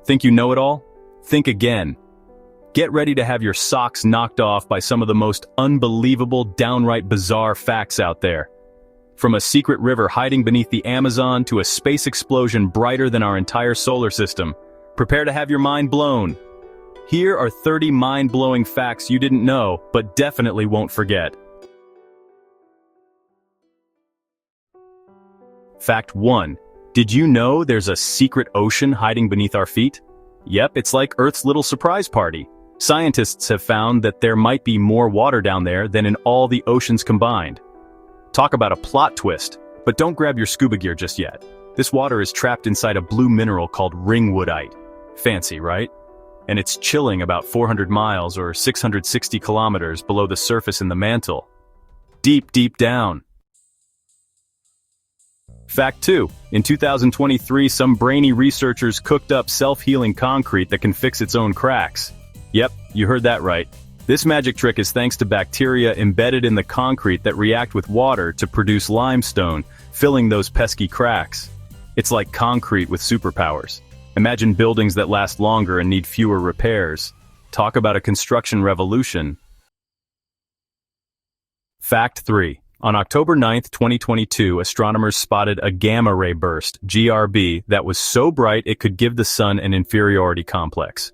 Think you know it all? Think again. Get ready to have your socks knocked off by some of the most unbelievable, downright bizarre facts out there. From a secret river hiding beneath the Amazon to a space explosion brighter than our entire solar system, prepare to have your mind blown. Here are 30 mind-blowing facts you didn't know, but definitely won't forget. Fact 1. Did you know there's a secret ocean hiding beneath our feet? Yep, it's like Earth's little surprise party. Scientists have found that there might be more water down there than in all the oceans combined. Talk about a plot twist, but don't grab your scuba gear just yet. This water is trapped inside a blue mineral called ringwoodite. Fancy, right? And it's chilling about 400 miles or 660 kilometers below the surface in the mantle. Deep, deep down. Fact 2. In 2023, some brainy researchers cooked up self-healing concrete that can fix its own cracks. Yep, you heard that right. This magic trick is thanks to bacteria embedded in the concrete that react with water to produce limestone, filling those pesky cracks. It's like concrete with superpowers. Imagine buildings that last longer and need fewer repairs. Talk about a construction revolution. Fact 3. On October 9, 2022, astronomers spotted a gamma-ray burst, GRB, that was so bright it could give the sun an inferiority complex.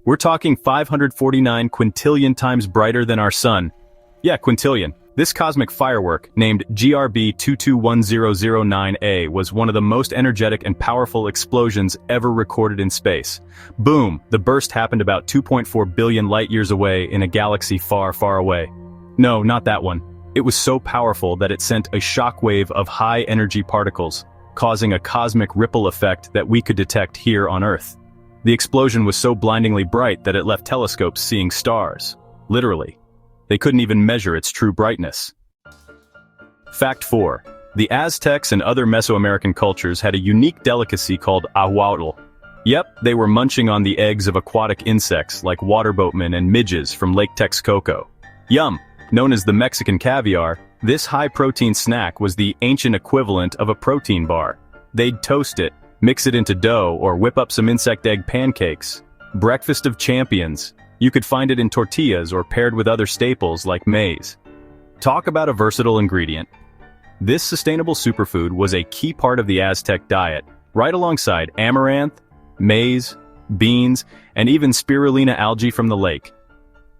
We're talking 549 quintillion times brighter than our sun. Yeah, quintillion. This cosmic firework, named GRB 221009A, was one of the most energetic and powerful explosions ever recorded in space. Boom! The burst happened about 2.4 billion light-years away in a galaxy far, far away. No, not that one. It was so powerful that it sent a shockwave of high-energy particles, causing a cosmic ripple effect that we could detect here on Earth. The explosion was so blindingly bright that it left telescopes seeing stars. Literally. They couldn't even measure its true brightness. Fact 4. The Aztecs and other Mesoamerican cultures had a unique delicacy called ahuatl. Yep, they were munching on the eggs of aquatic insects like water boatmen and midges from Lake Texcoco. Yum! Known as the Mexican caviar, this high-protein snack was the ancient equivalent of a protein bar. They'd toast it, mix it into dough, or whip up some insect egg pancakes. Breakfast of champions. You could find it in tortillas or paired with other staples like maize. Talk about a versatile ingredient. This sustainable superfood was a key part of the Aztec diet, right alongside amaranth, maize, beans, and even spirulina algae from the lake.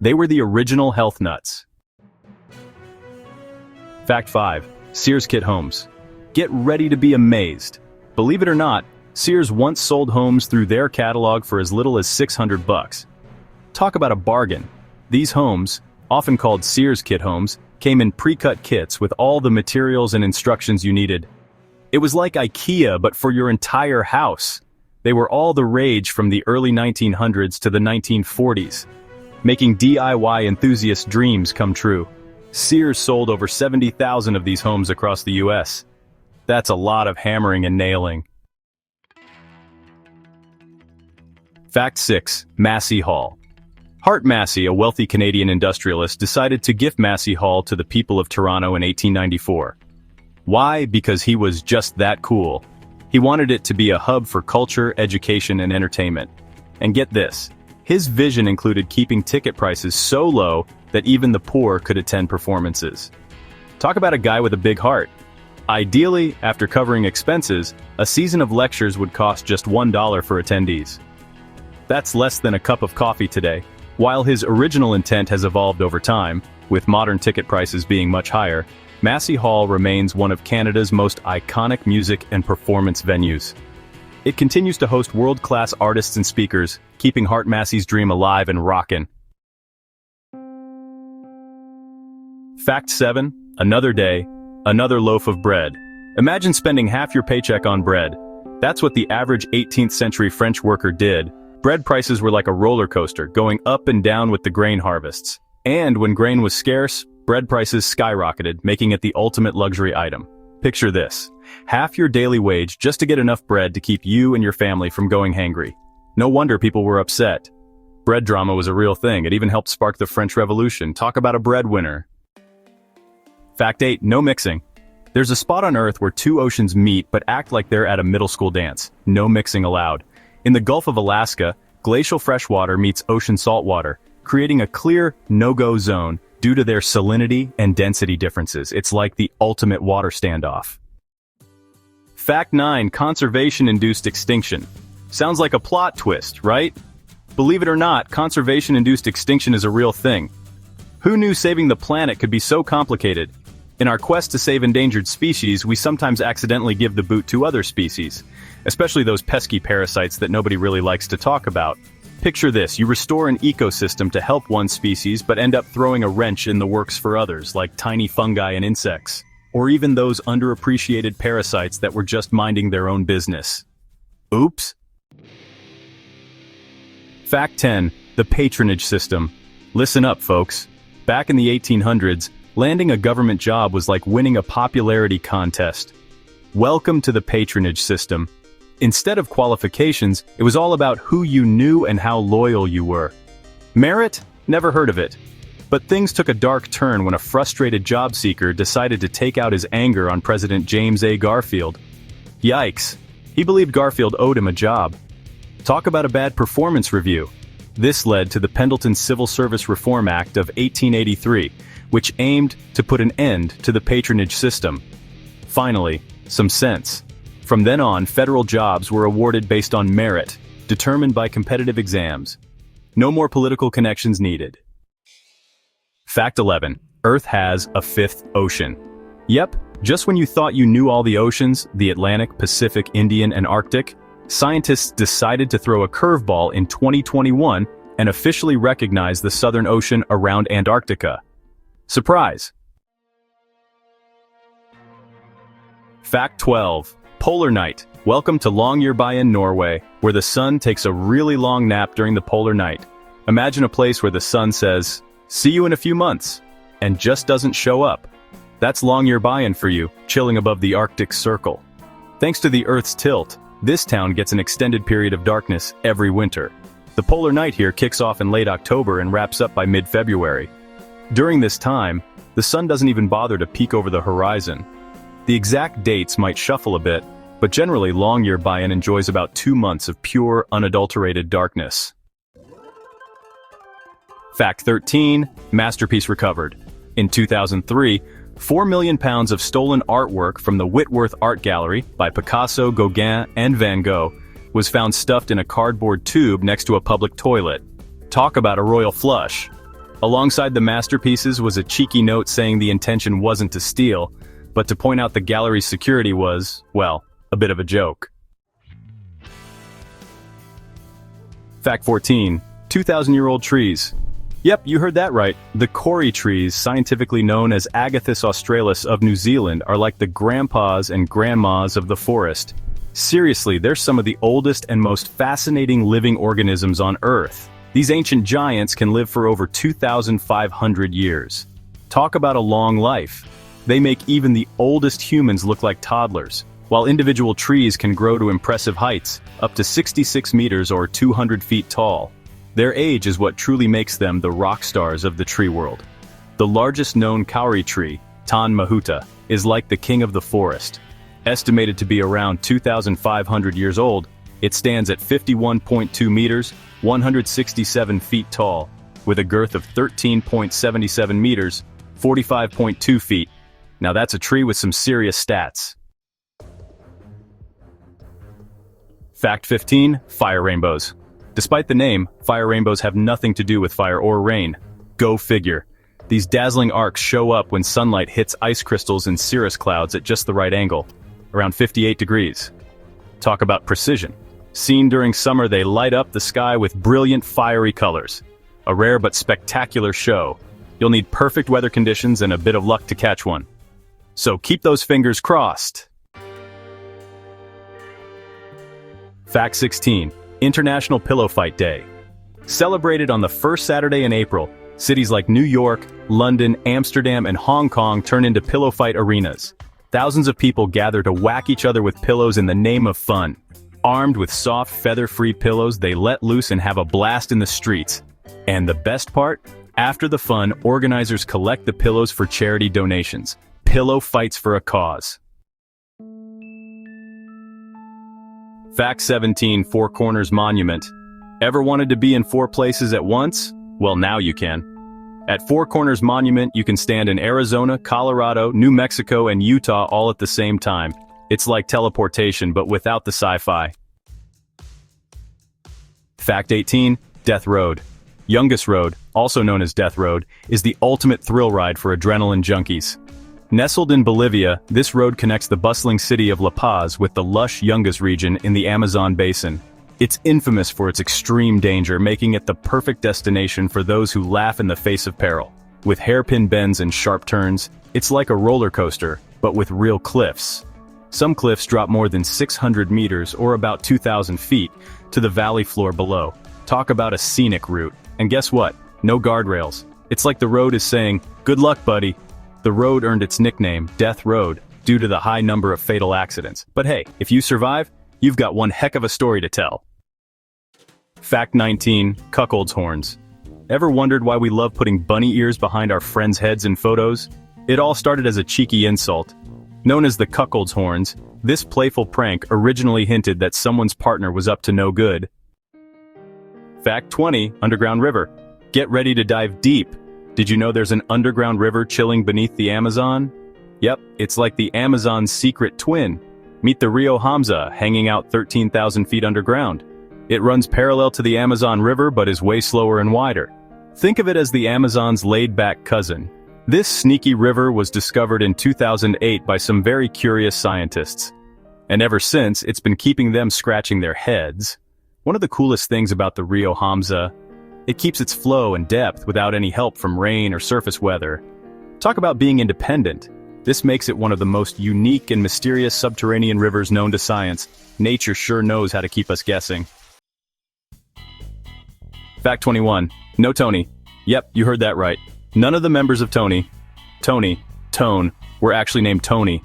They were the original health nuts. Fact 5. Sears kit homes. Get ready to be amazed. Believe it or not, Sears once sold homes through their catalog for as little as $600. Talk about a bargain. These homes, often called Sears kit homes, came in pre-cut kits with all the materials and instructions you needed. It was like IKEA, but for your entire house. They were all the rage from the early 1900s to the 1940s, making DIY enthusiasts' dreams come true. Sears sold over 70,000 of these homes across the US. That's a lot of hammering and nailing. Fact 6. Massey Hall. Hart Massey, a wealthy Canadian industrialist, decided to gift Massey Hall to the people of Toronto in 1894. Why? Because he was just that cool. He wanted it to be a hub for culture, education, and entertainment. And get this, his vision included keeping ticket prices so low that even the poor could attend performances. Talk about a guy with a big heart. Ideally, after covering expenses, a season of lectures would cost just $1 for attendees. That's less than a cup of coffee today. While his original intent has evolved over time, with modern ticket prices being much higher, Massey Hall remains one of Canada's most iconic music and performance venues. It continues to host world-class artists and speakers, keeping Hart Massey's dream alive and rockin'. Fact 7. Another day, another loaf of bread. Imagine spending half your paycheck on bread. That's what the average 18th century French worker did. Bread prices were like a roller coaster, going up and down with the grain harvests. And when grain was scarce, bread prices skyrocketed, making it the ultimate luxury item. Picture this: half your daily wage just to get enough bread to keep you and your family from going hangry. No wonder people were upset. Bread drama was a real thing. It even helped spark the French Revolution. Talk about a breadwinner. Fact 8. No mixing. There's a spot on Earth where two oceans meet but act like they're at a middle school dance. No mixing allowed. In the Gulf of Alaska, glacial freshwater meets ocean saltwater, creating a clear no-go zone due to their salinity and density differences. It's like the ultimate water standoff. Fact 9. Conservation-induced extinction. Sounds like a plot twist, right? Believe it or not, conservation-induced extinction is a real thing. Who knew saving the planet could be so complicated? In our quest to save endangered species, we sometimes accidentally give the boot to other species, especially those pesky parasites that nobody really likes to talk about. Picture this: you restore an ecosystem to help one species but end up throwing a wrench in the works for others, like tiny fungi and insects, or even those underappreciated parasites that were just minding their own business. Oops. Fact 10. The patronage system. Listen up, folks. Back in the 1800s, landing a government job was like winning a popularity contest. Welcome to the patronage system. Instead of qualifications, it was all about who you knew and how loyal you were. Merit? Never heard of it. But things took a dark turn when a frustrated job seeker decided to take out his anger on President James A. Garfield. Yikes. He believed Garfield owed him a job. Talk about a bad performance review. This led to the Pendleton Civil Service Reform Act of 1883, which aimed to put an end to the patronage system. Finally, some sense. From then on, federal jobs were awarded based on merit, determined by competitive exams. No more political connections needed. Fact 11. Earth has a fifth ocean. Yep, just when you thought you knew all the oceans, the Atlantic, Pacific, Indian, and Arctic, scientists decided to throw a curveball in 2021 and officially recognize the Southern Ocean around Antarctica. Surprise! Fact 12. Polar night. Welcome to Longyearbyen, Norway, where the sun takes a really long nap during the polar night. Imagine a place where the sun says, "See you in a few months," and just doesn't show up. That's Longyearbyen for you, chilling above the Arctic Circle. Thanks to the Earth's tilt, this town gets an extended period of darkness every winter. The polar night here kicks off in late October and wraps up by mid-February. During this time, the sun doesn't even bother to peek over the horizon. The exact dates might shuffle a bit, but generally Longyearbyen enjoys about 2 months of pure, unadulterated darkness. Fact 13. Masterpiece recovered. In 2003, 4 million pounds of stolen artwork from the Whitworth Art Gallery by Picasso, Gauguin, and Van Gogh was found stuffed in a cardboard tube next to a public toilet. Talk about a royal flush. Alongside the masterpieces was a cheeky note saying the intention wasn't to steal, but to point out the gallery's security was, well, a bit of a joke. Fact 14. 2,000-year-old trees. Yep, you heard that right. The Kori trees, scientifically known as Agathis australis of New Zealand, are like the grandpas and grandmas of the forest. Seriously, they're some of the oldest and most fascinating living organisms on Earth. These ancient giants can live for over 2,500 years. Talk about a long life. They make even the oldest humans look like toddlers, while individual trees can grow to impressive heights, up to 66 meters or 200 feet tall. Their age is what truly makes them the rock stars of the tree world. The largest known kauri tree, Tan Mahuta, is like the king of the forest. Estimated to be around 2,500 years old, it stands at 51.2 meters, 167 feet tall, with a girth of 13.77 meters, 45.2 feet. Now that's a tree with some serious stats. Fact 15. Fire rainbows. Despite the name, fire rainbows have nothing to do with fire or rain. Go figure. These dazzling arcs show up when sunlight hits ice crystals in cirrus clouds at just the right angle, around 58 degrees. Talk about precision. Seen during summer, they light up the sky with brilliant fiery colors. A rare but spectacular show. You'll need perfect weather conditions and a bit of luck to catch one. So keep those fingers crossed. Fact 16. International Pillow Fight Day. Celebrated on the first Saturday in April, cities like New York, London, Amsterdam, and Hong Kong turn into pillow fight arenas. Thousands of people gather to whack each other with pillows in the name of fun. Armed with soft, feather-free pillows, they let loose and have a blast in the streets. And the best part? After the fun, organizers collect the pillows for charity donations. Pillow fights for a cause. Fact 17, Four Corners Monument. Ever wanted to be in four places at once? Well, now you can. At Four Corners Monument, you can stand in Arizona, Colorado, New Mexico, and Utah all at the same time. It's like teleportation, but without the sci-fi. Fact 18, Death Road. Youngest Road, also known as Death Road, is the ultimate thrill ride for adrenaline junkies. Nestled in Bolivia, this road connects the bustling city of La Paz with the lush Yungas region in the Amazon basin. It's infamous for its extreme danger, making it the perfect destination for those who laugh in the face of peril. With hairpin bends and sharp turns, it's like a roller coaster, but with real cliffs. Some cliffs drop more than 600 meters, or about 2,000 feet, to the valley floor below. Talk about a scenic route. And guess what? No guardrails. It's like the road is saying, "Good luck, buddy." The road earned its nickname, Death Road, due to the high number of fatal accidents. But hey, if you survive, you've got one heck of a story to tell. Fact 19, Cuckold's Horns. Ever wondered why we love putting bunny ears behind our friends' heads in photos? It all started as a cheeky insult. Known as the Cuckold's Horns, this playful prank originally hinted that someone's partner was up to no good. Fact 20, Underground River. Get ready to dive deep. Did you know there's an underground river chilling beneath the Amazon? Yep, it's like the Amazon's secret twin. Meet the Rio Hamza, hanging out 13,000 feet underground. It runs parallel to the Amazon River but is way slower and wider. Think of it as the Amazon's laid-back cousin. This sneaky river was discovered in 2008 by some very curious scientists. And ever since, it's been keeping them scratching their heads. One of the coolest things about the Rio Hamza, it keeps its flow and depth without any help from rain or surface weather. Talk about being independent. This makes it one of the most unique and mysterious subterranean rivers known to science. Nature sure knows how to keep us guessing. Fact 21. No Tony. Yep, you heard that right. None of the members of Tone, were actually named Tony.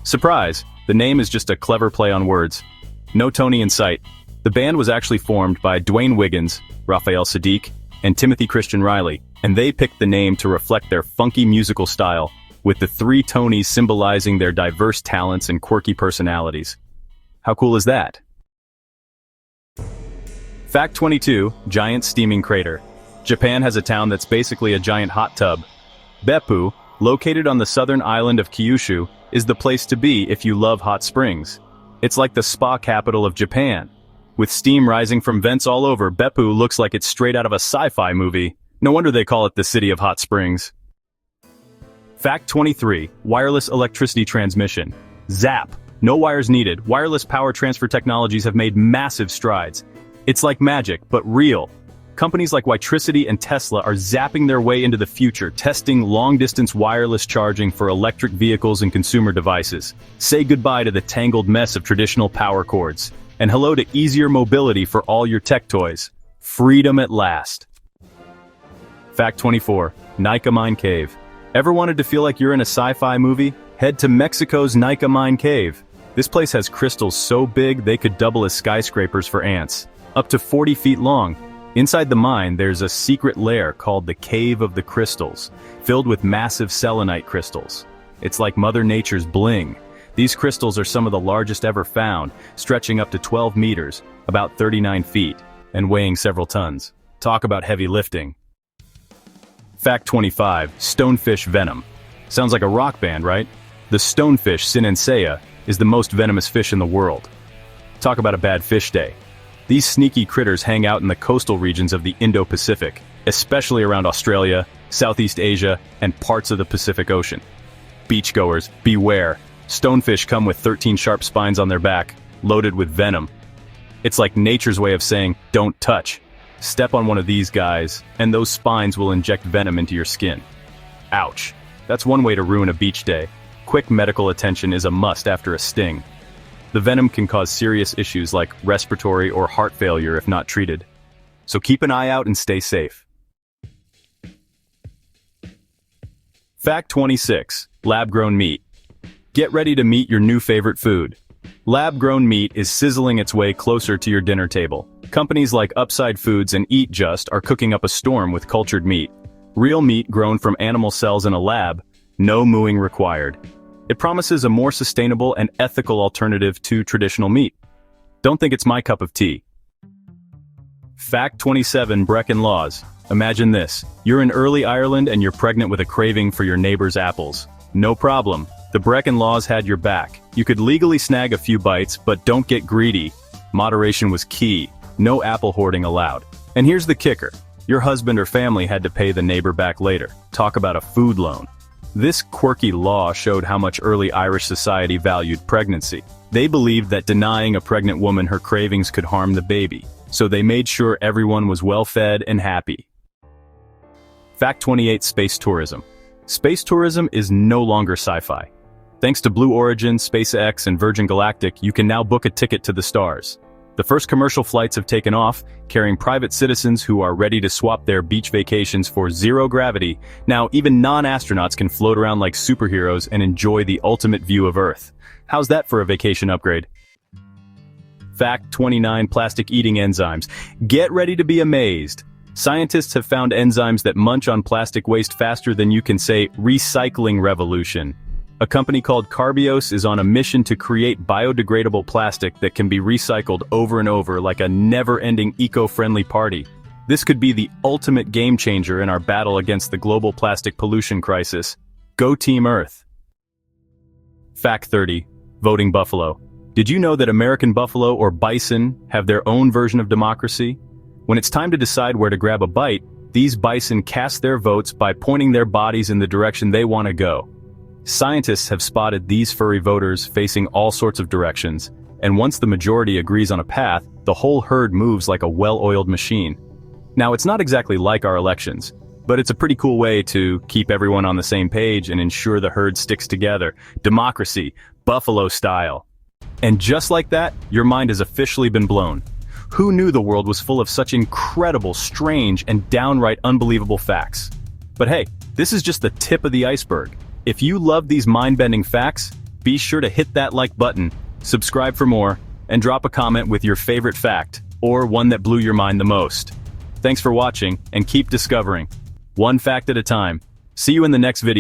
Surprise! The name is just a clever play on words. No Tony in sight. The band was actually formed by Dwayne Wiggins, Raphael Sadiq, and Timothy Christian Riley, and they picked the name to reflect their funky musical style, with the three Tonys symbolizing their diverse talents and quirky personalities. How cool is that? Fact 22, Giant Steaming Crater. Japan has a town that's basically a giant hot tub. Beppu, located on the southern island of Kyushu, is the place to be if you love hot springs. It's like the spa capital of Japan. With steam rising from vents all over, Beppu looks like it's straight out of a sci-fi movie. No wonder they call it the City of Hot Springs. Fact 23, Wireless Electricity Transmission. Zap! No wires needed. Wireless power transfer technologies have made massive strides. It's like magic, but real. Companies like Witricity and Tesla are zapping their way into the future, testing long-distance wireless charging for electric vehicles and consumer devices. Say goodbye to the tangled mess of traditional power cords. And hello to easier mobility for all your tech toys. Freedom at last. Fact 24, Nika Mine Cave. Ever wanted to feel like you're in a sci-fi movie? Head to Mexico's Nika Mine Cave. This place has crystals so big they could double as skyscrapers for ants. Up to 40 feet long. Inside the mine, there's a secret lair called the Cave of the Crystals, filled with massive selenite crystals. It's like Mother Nature's bling. These crystals are some of the largest ever found, stretching up to 12 meters, about 39 feet, and weighing several tons. Talk about heavy lifting. Fact 25, Stonefish Venom. Sounds like a rock band, right? The stonefish Sinensea is the most venomous fish in the world. Talk about a bad fish day. These sneaky critters hang out in the coastal regions of the Indo-Pacific, especially around Australia, Southeast Asia, and parts of the Pacific Ocean. Beachgoers, beware. Stonefish come with 13 sharp spines on their back, loaded with venom. It's like nature's way of saying, don't touch. Step on one of these guys, and those spines will inject venom into your skin. Ouch. That's one way to ruin a beach day. Quick medical attention is a must after a sting. The venom can cause serious issues like respiratory or heart failure if not treated. So keep an eye out and stay safe. Fact 26, lab-grown meat. Get ready to meet your new favorite food. Lab-grown meat is sizzling its way closer to your dinner table. Companies like Upside Foods and Eat Just are cooking up a storm with cultured meat. Real meat grown from animal cells in a lab, no mooing required. It promises a more sustainable and ethical alternative to traditional meat. Don't think it's my cup of tea. Fact 27. Brecon Laws. Imagine this. You're in early Ireland and you're pregnant with a craving for your neighbor's apples. No problem. The Brecon Laws had your back. You could legally snag a few bites, but don't get greedy. Moderation was key. No apple hoarding allowed. And here's the kicker. Your husband or family had to pay the neighbor back later. Talk about a food loan. This quirky law showed how much early Irish society valued pregnancy. They believed that denying a pregnant woman her cravings could harm the baby, so they made sure everyone was well-fed and happy. Fact 28. Space tourism. Space tourism is no longer sci-fi. Thanks to Blue Origin, SpaceX, and Virgin Galactic, you can now book a ticket to the stars. The first commercial flights have taken off, carrying private citizens who are ready to swap their beach vacations for zero gravity. Now, even non-astronauts can float around like superheroes and enjoy the ultimate view of Earth. How's that for a vacation upgrade? Fact 29. Plastic eating enzymes. Get ready to be amazed. Scientists have found enzymes that munch on plastic waste faster than you can say recycling revolution. A company called Carbios is on a mission to create biodegradable plastic that can be recycled over and over like a never-ending eco-friendly party. This could be the ultimate game changer in our battle against the global plastic pollution crisis. Go Team Earth! Fact 30. Voting buffalo. Did you know that American buffalo or bison have their own version of democracy? When it's time to decide where to grab a bite, these bison cast their votes by pointing their bodies in the direction they want to go. Scientists have spotted these furry voters facing all sorts of directions, and once the majority agrees on a path, the whole herd moves like a well-oiled machine. Now, it's not exactly like our elections, but it's a pretty cool way to keep everyone on the same page and ensure the herd sticks together. Democracy, buffalo style. And just like that, your mind has officially been blown. Who knew the world was full of such incredible, strange, and downright unbelievable facts? But hey, this is just the tip of the iceberg. If you love these mind-bending facts, be sure to hit that like button, subscribe for more, and drop a comment with your favorite fact, or one that blew your mind the most. Thanks for watching, and keep discovering. One fact at a time. See you in the next video.